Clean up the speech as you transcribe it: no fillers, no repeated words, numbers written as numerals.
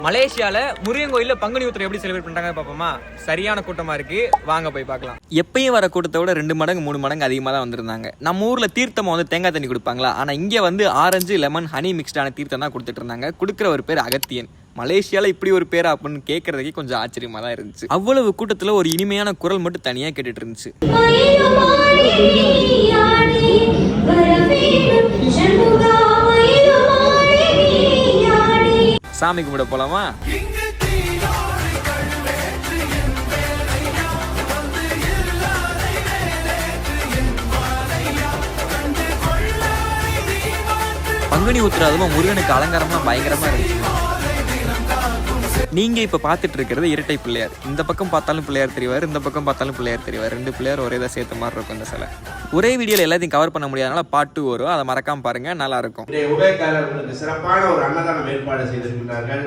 மலேசியால முருகன் கோயில்ல பங்குனி உத்திரம் எப்படி செலிப்ரேட் பண்றாங்க பாப்போமா? சரியான கூட்டமா இருக்கு, வாங்க போய் பார்க்கலாம். எப்பயும் வர கூட்டத்தை விட 2 மடங்கு 3 மடங்கு அதிகமாக தான் வந்திருந்தாங்க. நம்ம ஊர்ல தீர்த்தமா வந்து தேங்காய் தண்ணி கொடுப்பாங்களா, ஆனா இங்க வந்து ஆரஞ்சு லெமன் ஹனி மிக்ஸ்டான தீர்த்தம் தான் கொடுத்துட்டு இருந்தாங்க. கொடுக்குற ஒரு பேர் அகத்தியன். மலேசியால இப்படி ஒரு பேர் அப்படின்னு கேட்கறதுக்கே கொஞ்சம் ஆச்சரியமா தான் இருந்துச்சு. அவ்வளவு கூட்டத்துல ஒரு இனிமையான குரல் மட்டும் தனியா கேட்டுட்டு இருந்துச்சு. சாமி கும்பிட போலாமா? பங்குனி உத்திரம் முருகனுக்கு அலங்காரம்லாம் பயங்கரமா இருந்துச்சு. நீங்க இப்ப பாத்துட்டு இருக்கிறது இரட்டை பிள்ளையார். இந்த பக்கம் பார்த்தாலும் பிள்ளையார் தெரிவார், இந்த பக்கம் பார்த்தாலும் பிள்ளையார் தெரிவார். 2 பிள்ளையார் ஒரே தான் சேர்த்த மாதிரி இருக்கும் இந்த சிலை. ஒரே வீடியோல எல்லாத்தையும் கவர் பண்ண முடியாதனால பார்ட் 2 வரும், அதை மறக்காம பாருங்க, நல்லா இருக்கும். உபயக்காரர்களுக்கு சிறப்பான ஒரு அன்னதானம் ஏற்பாடு செய்திருக்கிறார்கள்.